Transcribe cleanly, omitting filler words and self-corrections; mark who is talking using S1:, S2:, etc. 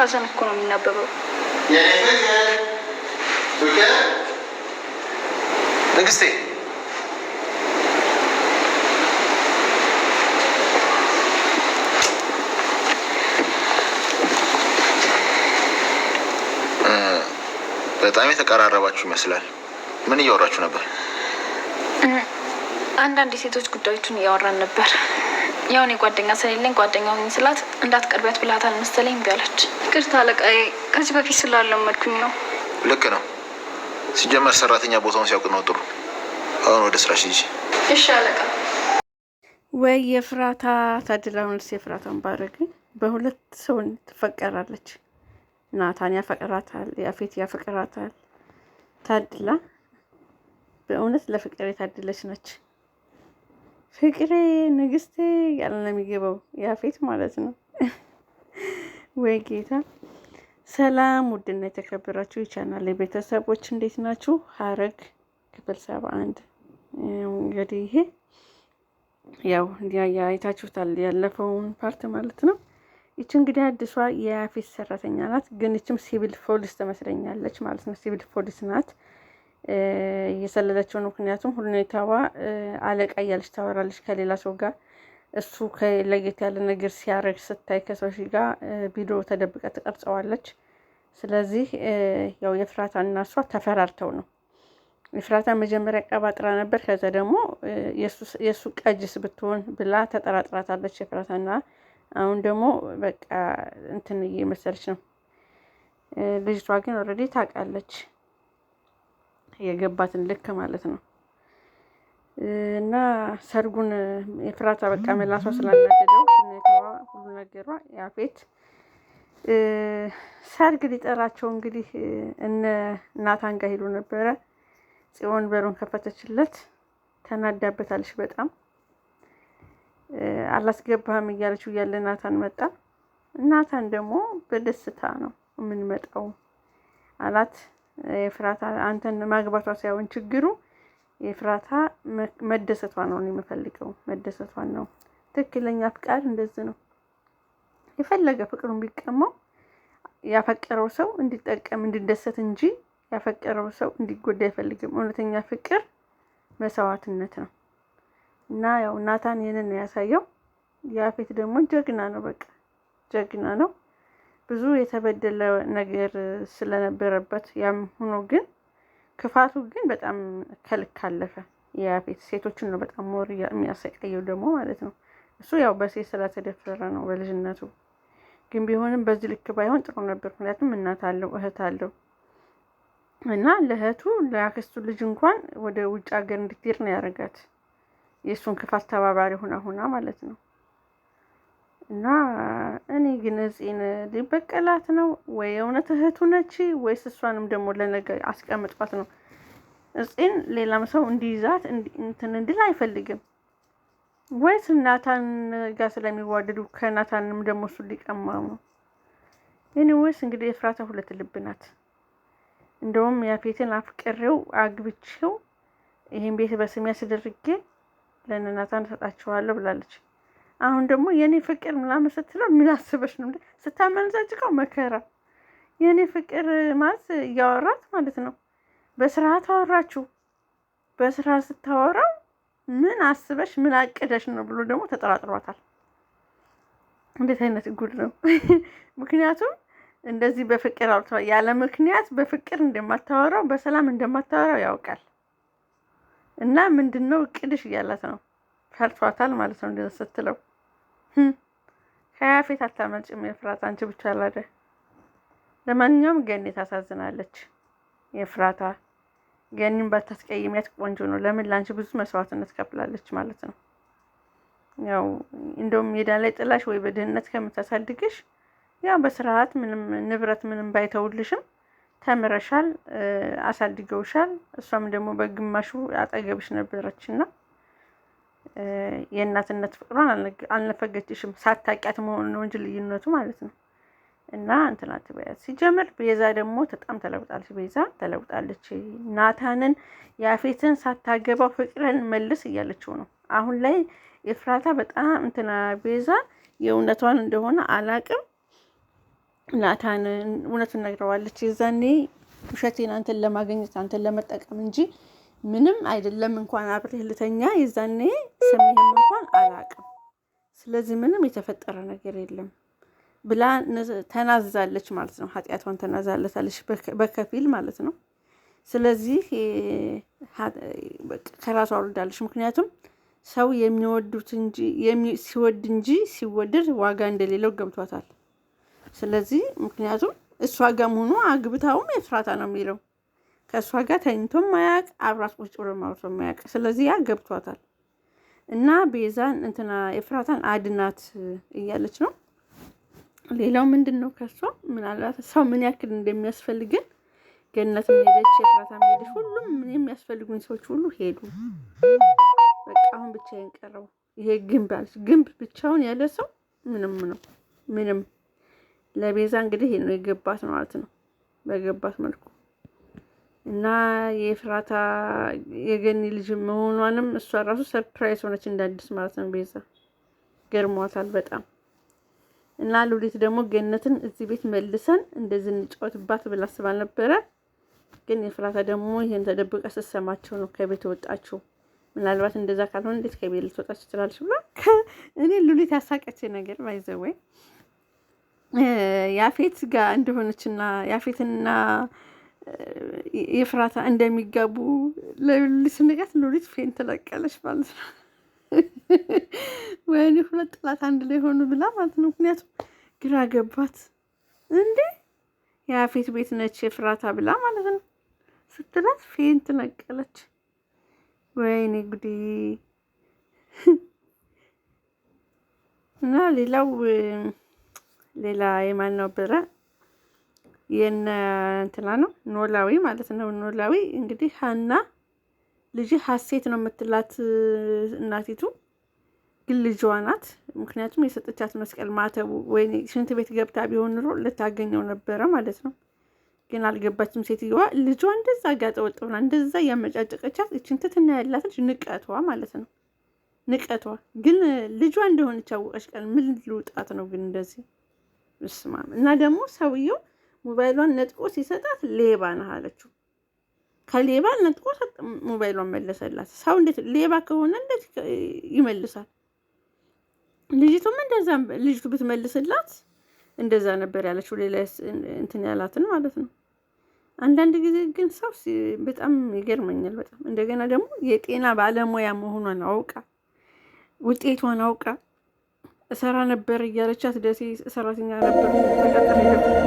S1: ሀዘን እኮ ነው የሚናበበው።
S2: ንግስቴ በጣም የተቀራረባችሁ ይመስላል። ምን እያወራችሁ ነበር?
S1: አንዳንድ የሴቶች ጉዳዮችን እያወራን ነበር። ያው እኔ ጓደኛ ስለሌለኝ ጓደኛው ነኝ ስላት እንዳትቀርቢያት ብላታል መሰለኝ እምቢ አለች። ይቅርታ አለቃዬ፣ ከዚህ በፊት ስላለመድኩኝ ነው።
S2: ልክ ነው። ሲጀመር ሰራተኛ ቦታውን ሲያውቅ ነው ጥሩ። አሁን ወደ ስራሽ ሂጂ።
S1: እሺ አለቃ።
S3: ወይ የፍራታ ታድላውንስ የፍራታን ባረግኝ በሁለት ሰው ትፈቀራለች። ናታን ያፈቅራታል፣ ያፌት ያፈቅራታል። ታድላ በእውነት ለፍቅር የታደለች ነች። ፍቅሬ ንግስቴ ያለ ነው የሚገባው ያፌት ማለት ነው። ወይ ጌታ። ሰላም ውድና የተከበራችሁ የቻናል ቤተሰቦች እንዴት ናችሁ? ሐረግ ክፍል 71 እንግዲህ ይሄ ያው አይታችሁታል ያለፈውን ፓርት ማለት ነው። ይቺ እንግዲህ አዲሷ የያፌት ሰራተኛ ናት። ግን ይችም ሲቪል ፖሊስ ትመስለኛለች ማለት ነው። ሲቪል ፖሊስ ናት። እየሰለለችው ነው። ምክንያቱም ሁኔታዋ አለቃ እያለች ታወራለች ከሌላ ሰው ጋር። እሱ ከለየት ያለ ነገር ሲያረግ ስታይ ከሰዎች ጋር ቪዲዮ ተደብቀ ትቀርጸዋለች። ስለዚህ ያው የፍራታ እና እሷ ተፈራርተው ነው። የፍራታ መጀመሪያ ቀባጥራ ነበር። ከዛ ደግሞ የእሱ ቀጅስ ብትሆን ብላ ተጠራጥራታለች የፍራታና። አሁን ደግሞ በቃ እንትን እየመሰለች ነው። ልጅቷ ግን ኦልሬዲ ታውቃለች የገባትን ልክ ማለት ነው። እና ሰርጉን የፍራታ በቃ መላሷ ስላናደደው ሁኔታዋ ሁሉ ነገሯ ያፌት ሰርግ ሊጠራቸው እንግዲህ እነ ናታን ጋር ሄዶ ነበረ። ጽዮን በሩን ከፈተችለት። ተናዳበታለች በጣም። አላስገባህም እያለችው እያለ ናታን መጣ። ናታን ደግሞ በደስታ ነው የምንመጣው አላት። የፍራታ አንተን ማግባቷ ሳይሆን ችግሩ የፍራታ መደሰቷ ነው የምፈልገው፣ መደሰቷን ነው። ትክክለኛ ፍቃድ እንደዚህ ነው። የፈለገ ፍቅሩን ቢቀማው ያፈቀረው ሰው እንዲጠቀም እንዲደሰት እንጂ ያፈቀረው ሰው እንዲጎዳ አይፈልግም። እውነተኛ ፍቅር መስዋዕትነት ነው። እና ያው ናታን ይሄንን ነው ያሳየው። ያፌት ደግሞ ጀግና ነው፣ በቃ ጀግና ነው። ብዙ የተበደለ ነገር ስለነበረበት ያም ሆኖ ግን ክፋቱ ግን በጣም ከልክ አለፈ። ያፌት ሴቶችን ነው በጣም ሞር የሚያሰቃየው ደግሞ ማለት ነው። እሱ ያው በሴት ስለተደፈረ ነው በልጅነቱ። ግን ቢሆንም በዚህ ልክ ባይሆን ጥሩ ነበር። ምክንያቱም እናት አለው እህት አለው እና ለእህቱ ለአክስቱ ልጅ እንኳን ወደ ውጭ ሀገር እንድትሄድ ነው ያደረጋት። የእሱን ክፋት ተባባሪ ሁና ማለት ነው። እና እኔ ግን እዚህን ሊበቀላት ነው ወይ እውነት እህቱ ነች ወይስ እሷንም ደግሞ ለነገ አስቀምጧት ነው? እዚህን ሌላም ሰው እንዲይዛት እንትን እንድል አይፈልግም ወይስ ናታን ጋር ስለሚዋደዱ ከናታንም ደግሞ እሱ ሊቀማው ነው? ወይስ እንግዲህ የፍራታ ሁለት ልብ ናት። እንደውም ያፌትን አፍቅሬው አግብቼው ይሄን ቤት በስሜ አስደርጌ ለናታን ሰጣቸዋለሁ ብላለች። አሁን ደግሞ የኔ ፍቅር ምናምን ስትለው ምን አስበሽ ነው? ስታመንዛጭቀው መከራ። የኔ ፍቅር ማለት እያወራት ማለት ነው። በስርዓት አወራችሁ። በስርዓት ስታወራው ምን አስበሽ ምን አቅደሽ ነው ብሎ ደግሞ ተጠራጥሯታል። እንዴት አይነት ጉድ ነው? ምክንያቱም እንደዚህ በፍቅር አውጥቷ ያለ ምክንያት በፍቅር እንደማታወራው በሰላም እንደማታወራው ያውቃል። እና ምንድነው እቅድሽ እያላት ነው። ፈርቷታል ማለት ነው እንደዚህ ስትለው። ከያፌት አታመልጭም የፍራታ አንቺ ብቻ አላደ። ለማንኛውም ገኒ ታሳዝናለች። የፍራታ ገኒን ባታስቀይሚያት ቆንጆ ነው። ለምን ላንቺ ብዙ መስዋዕትነት ከፍላለች ማለት ነው። ያው እንደውም ሜዳ ላይ ጥላሽ ወይ በድህነት ከምታሳድግሽ ያው በስርዓት ምንም ንብረት ምንም ባይተውልሽም ተምረሻል፣ አሳድገውሻል። እሷም ደግሞ በግማሹ አጠገብሽ ነበረችና የእናትነት ፍቅሯን አልነፈገችሽም። ሳታውቂያት መሆኑ ነው እንጂ ልዩነቱ ማለት ነው። እና እንትና ትበያት ሲጀምር ቤዛ ደግሞ በጣም ተለውጣለች። ቤዛ ተለውጣለች። ናታንን ያፌትን ሳታገባው ፍቅርን መልስ እያለችው ነው አሁን ላይ ኤፍራታ። በጣም እንትና ቤዛ የእውነቷን እንደሆነ አላቅም። ናታን እውነቱን ነግረዋለች። የዛኔ ውሸቴን አንተን ለማግኘት አንተን ለመጠቀም እንጂ ምንም አይደለም። እንኳን አብሬህ ልተኛ የዛኔ ስምህም እንኳን አላውቅም። ስለዚህ ምንም የተፈጠረ ነገር የለም ብላ ተናዛለች ማለት ነው። ኃጢአቷን ተናዛለታለች በከፊል ማለት ነው። ስለዚህ ከራሷ አውርዳለች። ምክንያቱም ሰው የሚወዱት እንጂ ሲወድ እንጂ ሲወደድ ዋጋ እንደሌለው ገብቷታል። ስለዚህ ምክንያቱም እሷ ጋር ሆኖ አግብታውም ኤፍራታ ነው የሚለው ከእሷ ጋር ተኝቶም ማያቅ አብራት ቁጭ ብሎ ማውራቶ ማያቅ። ስለዚህ ያ ገብቷታል እና ቤዛን እንትና ኤፍራታን አድናት እያለች ነው። ሌላው ምንድን ነው ከሷ ምናልባት ሰው ምን ያክል እንደሚያስፈልገን ገነትም ሄደች ኤፍራታም ሄደች፣ ሁሉም የሚያስፈልጉኝ ሰዎች ሁሉ ሄዱ። በቃ አሁን ብቻዬን ቀረው። ይሄ ግንብ አለች። ግንብ ብቻውን ያለ ሰው ምንም ለቤዛ እንግዲህ ይሄ ነው የገባት ነው ማለት ነው በገባት መልኩ እና የኤፍራታ የገኒ ልጅ መሆኗንም እሷ ራሱ ሰርፕራይዝ ሆነች እንዳዲስ ማለት ነው። ቤዛ ገርሟታል በጣም እና ሉሊት ደግሞ ገነትን እዚህ ቤት መልሰን እንደዚህ እንጫወትባት ብላ አስባ ነበረ። ግን ኤፍራታ ደግሞ ይሄን ተደብቃ ስትሰማቸው ነው ከቤት ወጣችው። ምናልባት እንደዛ ካልሆነ እንዴት ከቤት ልትወጣ ትችላለች ብላ እኔ ሉሊት ያሳቀች ነገር ባይዘወይ ያፌት ጋር እንደሆነችና ያፌትና ኤፍራታ እንደሚጋቡ ለሉሊት ንገት ሉሊት ፌን ተለቀለች ማለት ነው። ወይኔ ሁለት ጥላት አንድ ላይ ሆኑ ብላ ማለት ነው። ምክንያቱም ግራ ገባት። እንዴ ያፌት ቤት ነች ኤፍራታ ብላ ማለት ነው ስትላት ፌን ተለቀለች። ወይኔ ጉዴ። እና ሌላ የማን ነበረ? የነ እንትና ነው ኖላዊ ማለት ነው። ኖላዊ እንግዲህ ሀና ልጅ ሀሴት ነው የምትላት እናቲቱ፣ ግን ልጇ ናት። ምክንያቱም የሰጠቻት መስቀል ማተቡ ወይ ሽንት ቤት ገብታ ቢሆን ኑሮ ልታገኘው ነበረ ማለት ነው። ግን አልገባችም ሴትዮዋ። ልጇ እንደዛ ጋጠወጥ ብላ እንደዛ ያመጫጨቀቻት እችን ትትና ያላት ልጅ ንቀቷ ማለት ነው። ንቀቷ ግን ልጇ እንደሆነች አወቀች ቀን ምን ልውጣት ነው ግን እንደዚህ እስማም። እና ደግሞ ሰውየው ሞባይሏን ነጥቆ ሲሰጣት ሌባ ነህ አለችው። ከሌባ ነጥቆ ሞባይሏን መለሰላት። ሰው እንዴት ሌባ ከሆነ እንዴት ይመልሳል? ልጅቱም እንደዛ ልጅቱ ብትመልስላት እንደዛ ነበር ያለችው። ሌላ እንትን ያላትን ማለት ነው። አንዳንድ ጊዜ ግን ሰው በጣም ይገርመኛል በጣም። እንደገና ደግሞ የጤና ባለሙያ መሆኗን አውቃ ውጤቷን አውቃ እሰራ ነበር እያለቻት ደሴ ሰራተኛ ነበር ተቀጥራ